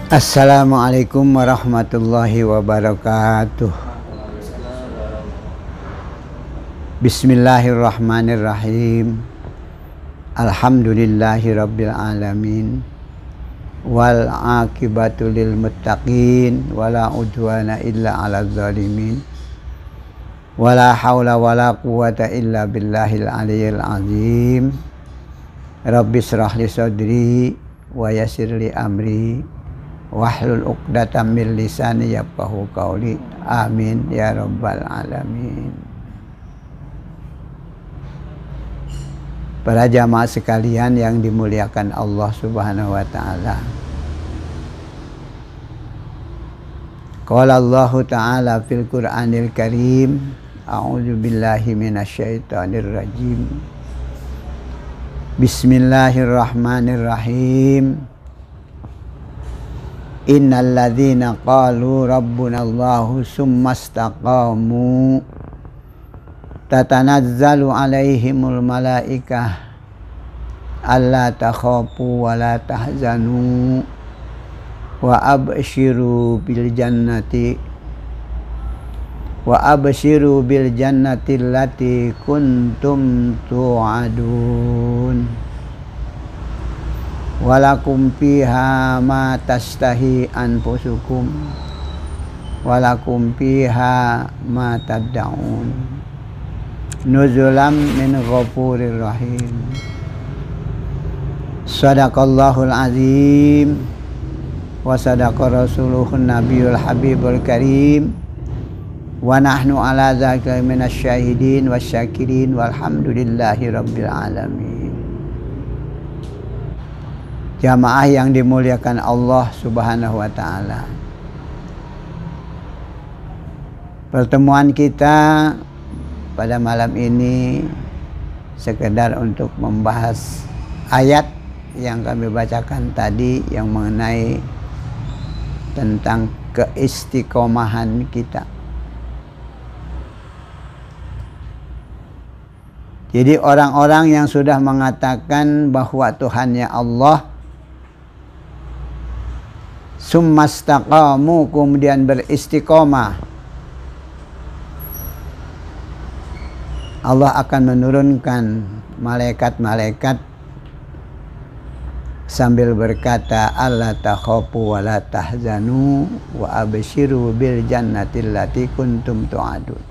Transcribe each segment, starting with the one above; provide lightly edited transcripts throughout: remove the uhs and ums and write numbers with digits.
Assalamualaikum warahmatullahi wabarakatuh. Bismillahirrahmanirrahim. Alhamdulillahi rabbil alamin. Wal aqibatu lil muttaqin wala udwana illa 'alal zalimin. Wala haula wala quwwata illa billahil aliyyil azim. Rabbi shrah li sadri wa yassir li amri wahlul 'uqdatam min lisani yafqahu qawli. Amin ya rabbal alamin. Para jamaah sekalian yang dimuliakan Allah Subhanahu wa taala. Qala Allah taala fil Qur'anil Karim, a'udzu billahi minasyaitonir rajim. Bismillahirrahmanirrahim. Innal ladzina qalu rabbunallahu summa istaqamu tatanazzalu alaihimul malaikah alla takhafu wa la tahzanu wa abshiru bil jannati allati kuntum tu'adun. Walakum fiha ma tastahi anfusukum walakum fiha ma tad'un nuzulam min ghafurir rahim. Sadaqallahul azim wa sadaqa rasuluhun nabiyul habibul karim wa nahnu ala dzalika minasyahidin wasyakirin walhamdulillahi rabbil alamin. Jamaah yang dimuliakan Allah Subhanahu wa taala. Pertemuan kita pada malam ini sekedar untuk membahas ayat yang kami bacakan tadi yang mengenai tentang keistiqomahan kita. Jadi orang-orang yang sudah mengatakan bahwa Tuhannya Allah, summastaqamu, kemudian beristiqomah, Allah akan menurunkan malaikat-malaikat sambil berkata alla takhafu wa la tahzanu wa abshiru bil jannati allati kuntum tu'adun.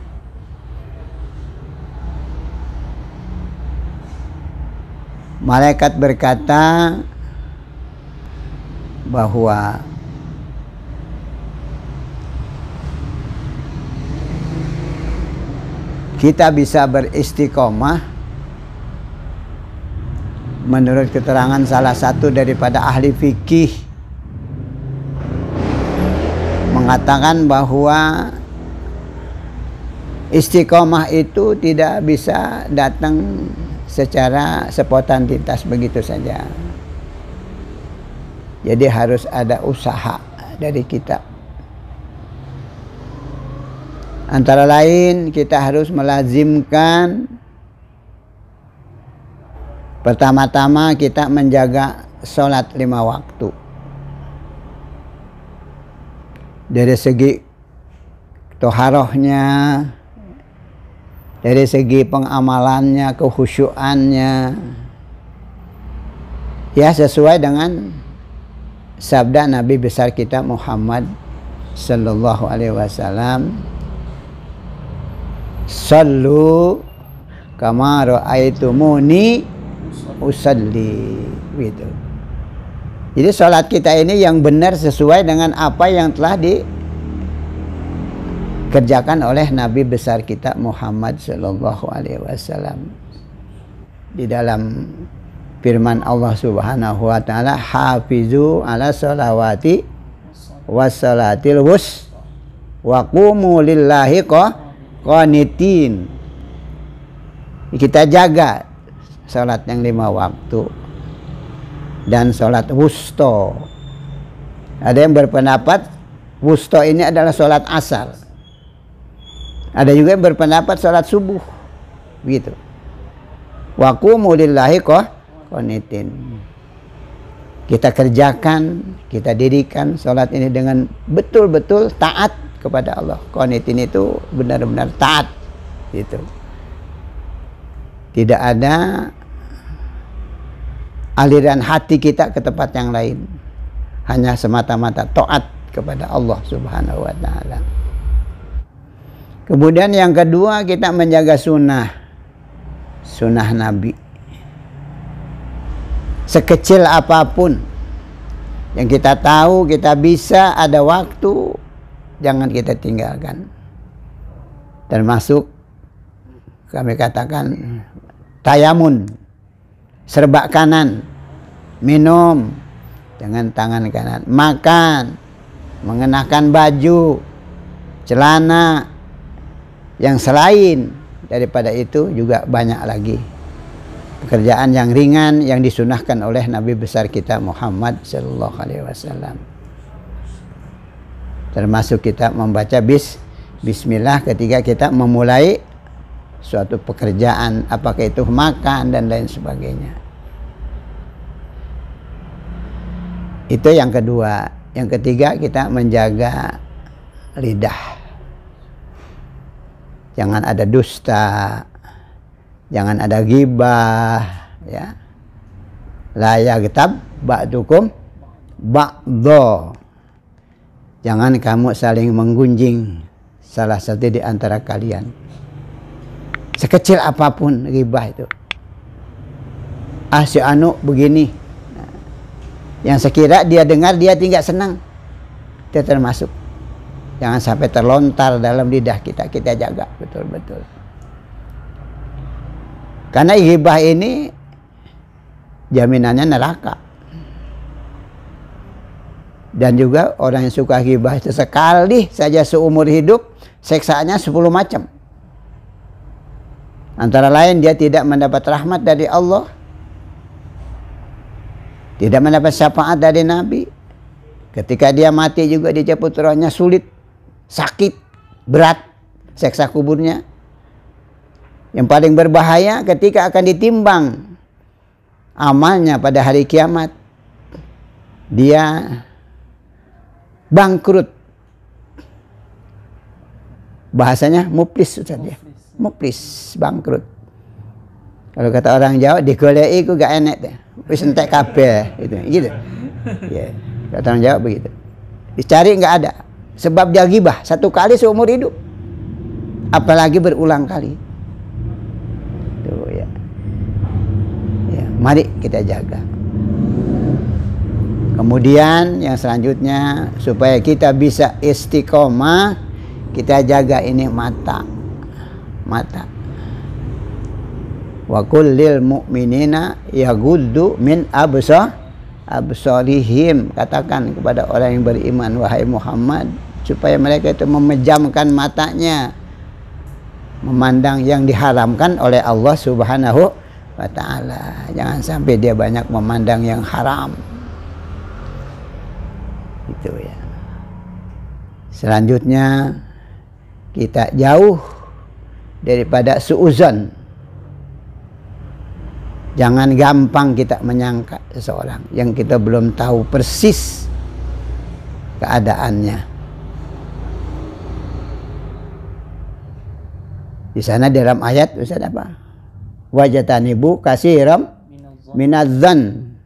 Malaikat berkata bahwa kita bisa beristiqomah menurut keterangan salah satu daripada ahli fikih, mengatakan bahwa istiqomah itu tidak bisa datang secara spontaneitas begitu saja. Jadi harus ada usaha dari kita. Antara lain kita harus melazimkan, pertama-tama kita menjaga sholat 5 waktu. Dari segi toharohnya, dari segi pengamalannya, kehusyuannya, ya sesuai dengan sabda Nabi besar kita Muhammad sallallahu alaihi wasallam, sallu kama ra'aitumuni usalli, gitu. Jadi salat kita ini yang benar sesuai dengan apa yang telah dikerjakan oleh Nabi besar kita Muhammad sallallahu alaihi wasallam. Di dalam firman Allah Subhanahu wa taala, hafizu ala sholawati wassalatil wus wa qumu lillahi qanitin. Kita jaga salat yang 5 waktu dan salat wusto. Ada yang berpendapat wusto ini adalah salat asar. Ada juga yang berpendapat salat subuh, begitu. Wa qumu lillahi qanitin. kita kerjakan, kita dirikan sholat ini dengan betul-betul taat kepada Allah. Qanitin itu benar-benar taat, gitu. Tidak ada aliran hati kita ke tempat yang lain, hanya semata-mata taat kepada Allah Subhanahu wa Ta'ala. Kemudian yang kedua, kita menjaga sunnah Nabi. Sekecil apapun yang kita tahu, kita bisa, ada waktu, jangan kita tinggalkan. Termasuk kami katakan tayamun, serbak kanan, minum dengan tangan kanan, makan, mengenakan baju, celana. Yang selain daripada itu juga banyak lagi pekerjaan yang ringan yang disunahkan oleh Nabi besar kita Muhammad Sallallahu Alaihi Wasallam. Termasuk kita membaca Bismillah ketika kita memulai suatu pekerjaan, apakah itu makan dan lain sebagainya. Itu yang kedua. Yang ketiga, kita menjaga lidah. Jangan ada dusta, jangan ada ghibah, ya. La yaghtab ba'dukum ba'dha. Jangan kamu saling menggunjing salah satu di antara kalian. Sekecil apapun ghibah itu. Ah, si anu begini. Nah, yang sekira dia dengar dia tidak senang. Itu termasuk. Jangan sampai terlontar dalam lidah kita, kita jaga betul-betul. Karena ghibah ini jaminannya neraka. Dan juga orang yang suka ghibah itu sekali saja seumur hidup, siksaannya 10 macam. Antara lain dia tidak mendapat rahmat dari Allah, tidak mendapat syafaat dari Nabi. Ketika dia mati juga dicabut rohnya sulit, sakit, berat, siksa kuburnya. Yang paling berbahaya ketika akan ditimbang amalnya pada hari kiamat, dia bangkrut. Bahasanya muflis, Ustaz, ya. Muflis, bangkrut. Kalau kata orang Jawa, digoleki ku gak enek deh. Wis entek kabeh gitu. Ya, kata orang Jawa begitu. Dicari nggak ada. Sebab dia ghibah satu kali seumur hidup. Apalagi berulang kali. Tuh ya. Ya, mari kita jaga. Kemudian yang selanjutnya, supaya kita bisa istiqomah, kita jaga ini mata. Wa kullil mu'minina yaghuddu min absarihim. Katakan kepada orang yang beriman, wahai Muhammad, supaya mereka itu memejamkan matanya, memandang yang diharamkan oleh Allah Subhanahu wa Ta'ala. Jangan sampai dia banyak memandang yang haram. Itu ya. Selanjutnya, kita jauh daripada suuzon. Jangan gampang kita menyangka seseorang yang kita belum tahu persis keadaannya. Di sana dalam ayat Ustaz apa? Wajatanibu kasiram minadzan.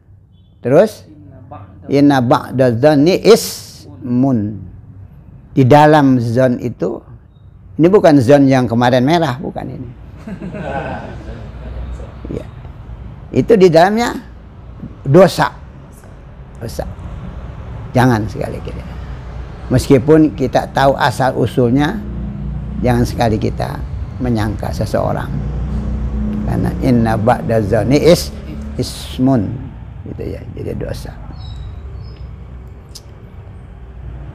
Terus inna ba'dadz-dzanni ismun. Di dalam zon itu, ini bukan zon yang kemarin merah, bukan ini. Ya. Itu di dalamnya dosa. Jangan sekali-kali. Meskipun kita tahu asal usulnya, jangan sekali kita menyangka seseorang. Karena inna ba'dadz-dzanni ismun. Gitu ya, jadi dosa.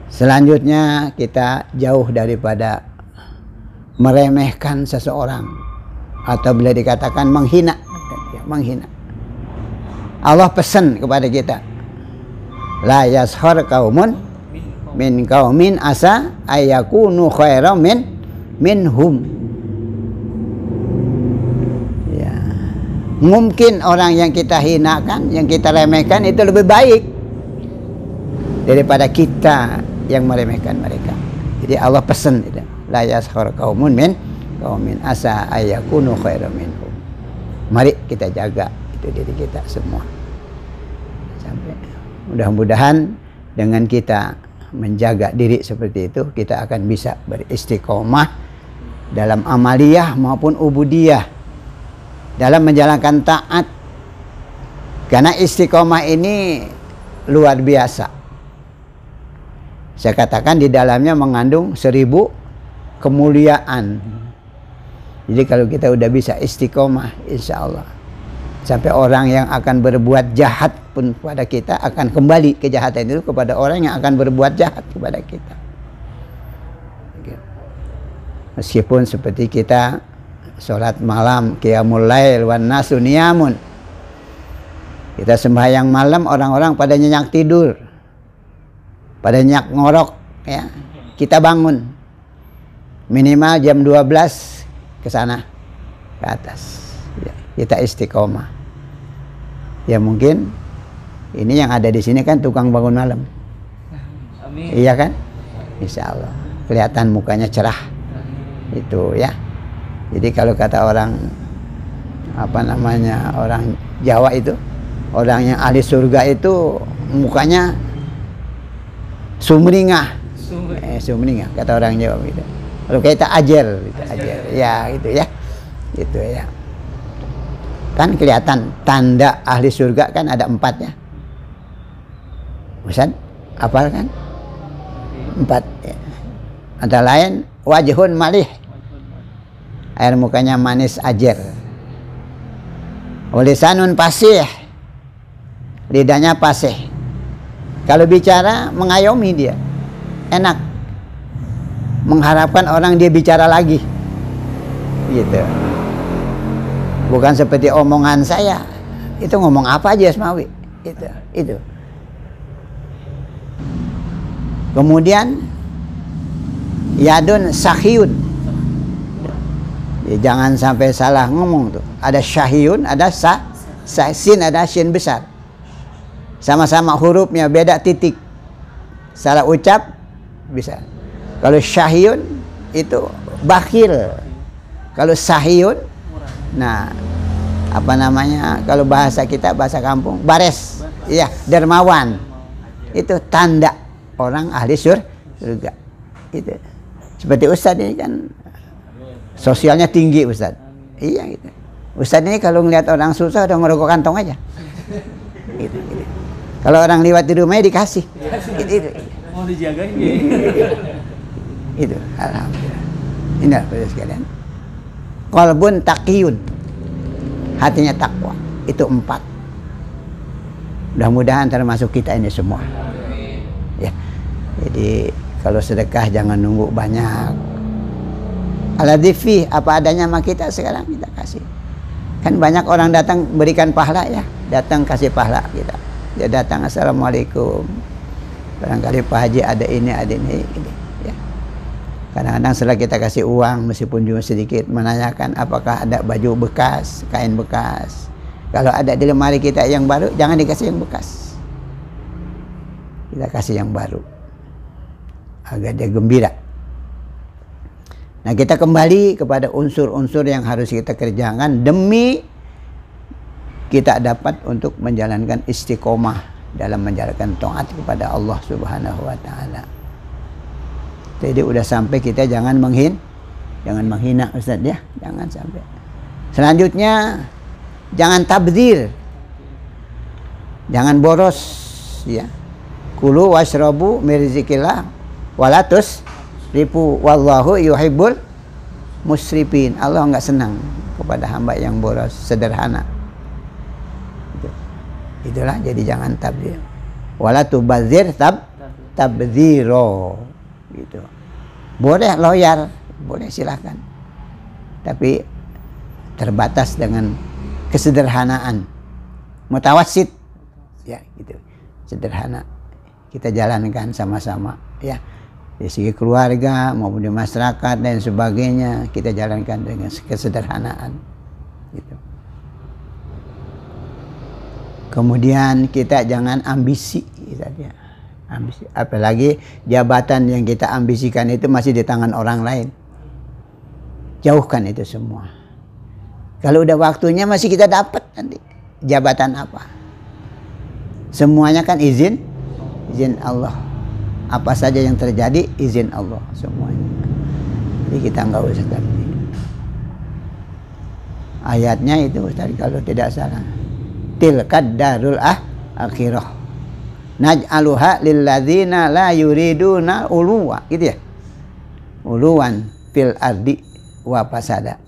Selanjutnya, kita jauh daripada meremehkan seseorang atau bila dikatakan menghina. Allah pesan kepada kita, la yashar qaumun min qaumin asa ayakunu khairan minhum. Ya. Mungkin orang yang kita hinakan, yang kita remehkan itu lebih baik daripada kita yang meremehkan mereka. Jadi Allah pesan itu, la yaskhar qaumun min qaumin asa ayyakunu khairan minhum. Mari kita jaga itu diri kita semua. Sampai mudah-mudahan dengan kita menjaga diri seperti itu, kita akan bisa beristiqomah dalam amaliyah maupun ubudiyah, dalam menjalankan taat. Karena istiqomah ini luar biasa. Saya katakan di dalamnya mengandung 1000 kemuliaan. Jadi kalau kita udah bisa istiqomah, insya Allah, sampai orang yang akan berbuat jahat pun pada kita akan kembali kejahatan itu kepada orang yang akan berbuat jahat kepada kita. Meskipun seperti kita sholat malam, qiyamul lail wan nasu niyamun, kita sembahyang malam, orang-orang pada nyenyak tidur, pada nyenyak ngorok, ya, kita bangun minimal jam 12 ke sana ke atas, ya, kita istiqomah. Ya mungkin ini yang ada di sini kan tukang bangun malam. Amin. Iya kan? Insya Allah kelihatan mukanya cerah itu, ya. Jadi kalau kata orang apa namanya, orang Jawa itu, orang yang ahli surga itu mukanya sumringah. Sumringah kata orang Jawa gitu. Kalau kita ajar gitu, ajar. Ya gitu ya. Gitu ya. Kan kelihatan tanda ahli surga kan ada 4 ya. Ustaz, hafal kan? 4 ya. Antara lain wajhun malih, air mukanya manis ajar. Lisanun fasih, lidahnya fasih. Kalau bicara mengayomi dia, enak, mengharapkan orang dia bicara lagi, gitu. Bukan seperti omongan saya, itu ngomong apa aja Asmawi, itu. Kemudian yadun sahyun, ya, jangan sampai salah ngomong tuh. Ada syahyun, ada sin, ada shin besar. Sama-sama hurufnya beda titik. Salah ucap bisa. Kalau syahyun itu bakhil. Kalau sahyun, nah apa namanya? Kalau bahasa kita, bahasa kampung, bares. Iya, dermawan. Itu tanda orang ahli surga. Itu. Seperti Ustadz ini kan sosialnya tinggi, Ustadz. Iya gitu. Ustadz ini kalau ngeliat orang susah udah ngerokok kantong aja. Gitu. Kalau orang lewat di rumahnya dikasih. Gitu. Mau dijagain ya. Itu alhamdulillah. Ini pada sekalian. Qalbun taqiyun. Hatinya takwa. Itu 4. Mudah-mudahan termasuk kita ini semua. Ya. Jadi kalau sedekah jangan nunggu banyak. Aladhifi, apa adanya sama kita sekarang kita kasih. Kan banyak orang datang berikan pahala ya, datang kasih pahala kita. Dia datang, assalamualaikum. Barangkali Pak Haji ada ini gitu, ya. Kadang-kadang setelah kita kasih uang, meskipun cuma sedikit, menanyakan apakah ada baju bekas, kain bekas. Kalau ada di lemari kita yang baru, jangan dikasih yang bekas. Kita kasih yang baru, agar dia gembira. Nah, kita kembali kepada unsur-unsur yang harus kita kerjakan demi kita dapat untuk menjalankan istiqomah dalam menjalankan taat kepada Allah Subhanahu wa taala. Jadi udah sampai kita jangan menghina Ustaz ya, jangan sampai. Selanjutnya jangan tabdzir. Jangan boros ya. Kulu washrabu min rizqillah walatus ribu wallahu yuhibbul musrifin. Allah enggak senang kepada hamba yang boros, sederhana. Itulah, jadi jangan tabdzir. Wala tubadzir tabdziro. Gitu. Boleh loyal, boleh silahkan. Tapi terbatas dengan kesederhanaan. Mutawassit. Ya, gitu. Sederhana. Kita jalankan sama-sama, ya. Di segi keluarga maupun di masyarakat dan sebagainya, kita jalankan dengan kesederhanaan. Gitu. Kemudian kita jangan ambisi, ambisi. Apalagi jabatan yang kita ambisikan itu masih di tangan orang lain. Jauhkan itu semua. Kalau udah waktunya masih kita dapat nanti jabatan apa. Semuanya kan izin Allah. Apa saja yang terjadi izin Allah semuanya. Jadi kita nggak usah takut. Ayatnya itu Ustaz kalau tidak salah. Tilkad darul akhirah. Naj'aluha lilladzina la yuriduna uluwa, gitu ya. Uluwan fil ardi wa fasada.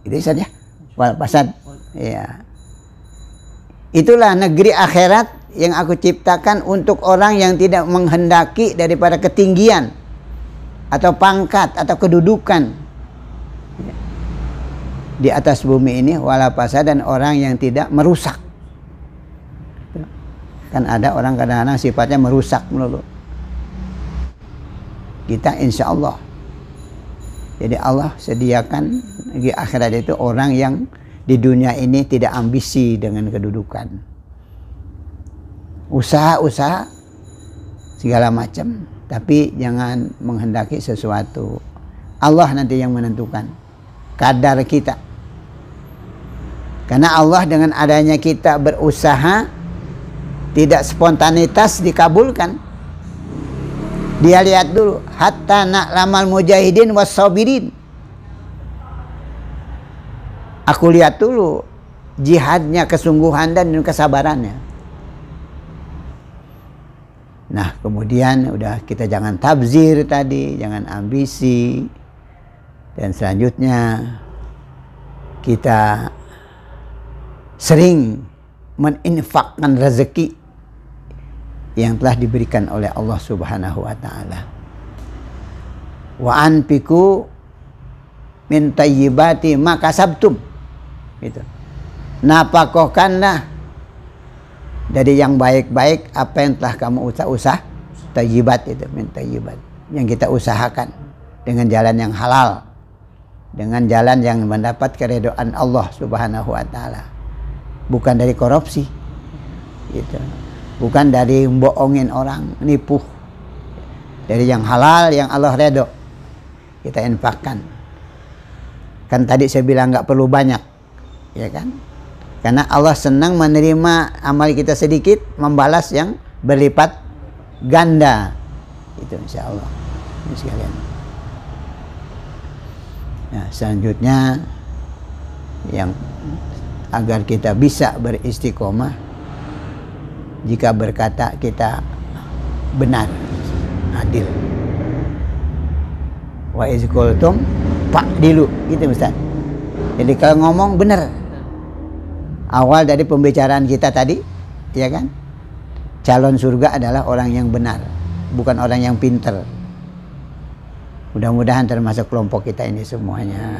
Itu saja. Wal fasad. Ya. Itulah negeri akhirat yang aku ciptakan untuk orang yang tidak menghendaki daripada ketinggian atau pangkat atau kedudukan di atas bumi ini, wala fasad, dan orang yang tidak merusak. Kan ada orang kadang-kadang sifatnya merusak melulu. Kita insya Allah. Jadi Allah sediakan di akhirat itu orang yang di dunia ini tidak ambisi dengan kedudukan. Usaha-usaha segala macam, tapi jangan menghendaki sesuatu. Allah nanti yang menentukan kadar kita. Karena Allah dengan adanya kita berusaha, tidak spontanitas dikabulkan. Dia lihat dulu, hatta na'lamal mujahidin was-sabirin. Aku lihat dulu jihadnya, kesungguhan dan kesabarannya. Nah, kemudian udah kita jangan tabzir tadi, jangan ambisi. Dan selanjutnya kita sering meninfakkan rezeki yang telah diberikan oleh Allah Subhanahu wa taala. Wa anfiqu min thayyibati ma kasabtum. Itu. Napakohkanlah dari yang baik-baik apa yang telah kamu usah thayyibat, itu min thayyibat, yang kita usahakan dengan jalan yang halal, dengan jalan yang mendapat keridhaan Allah Subhanahu wa taala. Bukan dari korupsi, gitu. Bukan dari bohongin orang, nipu. Dari yang halal, yang Allah redho, kita infakkan. Kan tadi saya bilang nggak perlu banyak, ya kan? Karena Allah senang menerima amal kita sedikit, membalas yang berlipat ganda. Itu insya Allah. Ini sekalian. Nah, selanjutnya yang agar kita bisa beristiqomah, jika berkata kita benar, adil. Wa iz qultum fa'dilu, gitu Ustaz. Jadi kalau ngomong benar. Awal dari pembicaraan kita tadi, ya kan? Calon surga adalah orang yang benar, bukan orang yang pinter. Mudah-mudahan termasuk kelompok kita ini semuanya.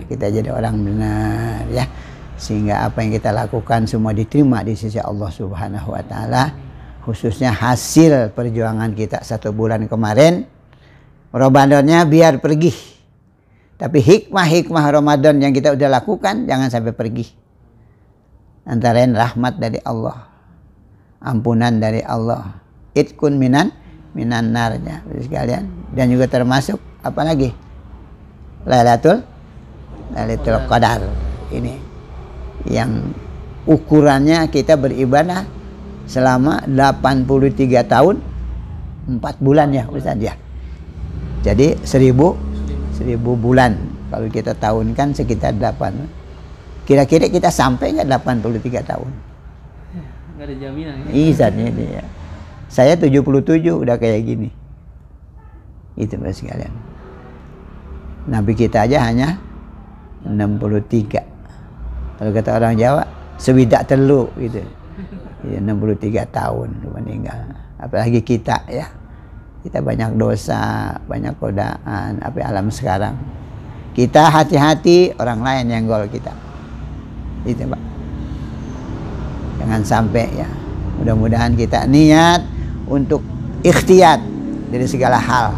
Kita jadi orang benar, ya. Sehingga apa yang kita lakukan semua diterima di sisi Allah Subhanahu wa taala, khususnya hasil perjuangan kita 1 bulan kemarin. Ramadannya biar pergi, tapi hikmah-hikmah Ramadan yang kita udah lakukan jangan sampai pergi. Antara lain rahmat dari Allah, ampunan dari Allah, itkun minan narnya sekalian, dan juga termasuk apa lagi, Lailatul Qadar ini, yang ukurannya kita beribadah selama 83 tahun 4 bulan ya Ustaz ya. Jadi 1000 bulan kalau kita tahunkan sekitar 8. Kira-kira kita sampai nggak 83 tahun? Nggak ada jaminan. Izannya dia. Saya 77 udah kayak gini. Itu Mas sekalian. Nabi kita aja hanya 63. Kalau kata orang Jawa, sewidak telu gitu. Ya, 63 tahun meninggal. Apalagi kita ya. Kita banyak dosa, banyak godaan, apa alam sekarang. Kita hati-hati orang lain yang gol kita. Itu Pak. Jangan sampai ya. Mudah-mudahan kita niat untuk ikhtiyat dari segala hal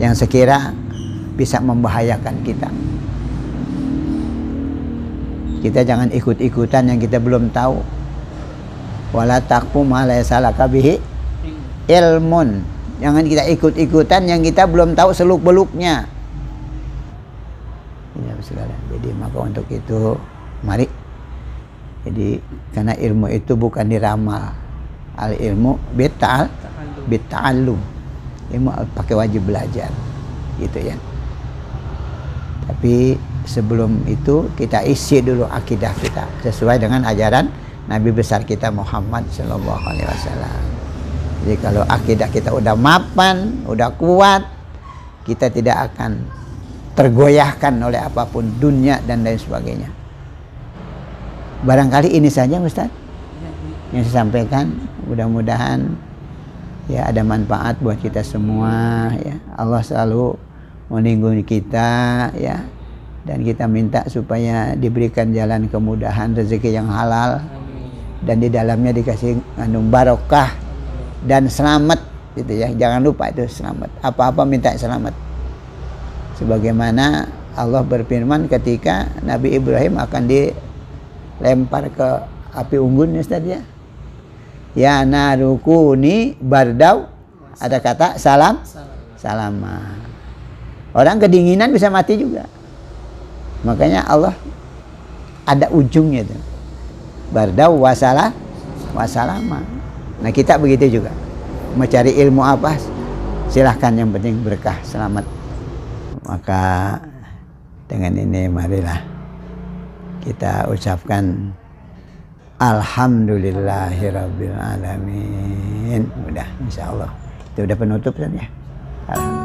yang sekira bisa membahayakan kita. Kita jangan ikut-ikutan yang kita belum tahu. Wala taqfu ma laysa laka bihi ilmun. Jangan kita ikut-ikutan yang kita belum tahu seluk-beluknya. Ya, sekalian. Jadi maka untuk itu mari. Jadi karena ilmu itu bukan diramal. Al ilmu bita'allum. Ilmu pakai wajib belajar. Gitu ya. Tapi sebelum itu kita isi dulu akidah kita sesuai dengan ajaran Nabi besar kita Muhammad sallallahu alaihi wasallam. Jadi kalau akidah kita udah mapan, udah kuat, kita tidak akan tergoyahkan oleh apapun dunia dan lain sebagainya. Barangkali ini saja Ustaz yang saya sampaikan. Mudah-mudahan ya ada manfaat buat kita semua ya. Allah selalu melindungi kita ya. Dan kita minta supaya diberikan jalan kemudahan, rezeki yang halal. Dan di dalamnya dikasih barokah dan selamat gitu ya. Jangan lupa itu selamat. Apa-apa minta selamat. Sebagaimana Allah berfirman ketika Nabi Ibrahim akan dilempar ke api unggun Ustaz ya. Ya narukuni bardau, ada kata salama. Orang kedinginan bisa mati juga. Makanya Allah ada ujungnya tuh. Bardau wasalama. Nah kita begitu juga. Mencari ilmu apa? Silahkan, yang penting berkah, selamat. Maka dengan ini marilah kita ucapkan Alhamdulillahirabbil alamin. Udah, insyaallah. Itu udah penutup kan ya. Alhamdulillah.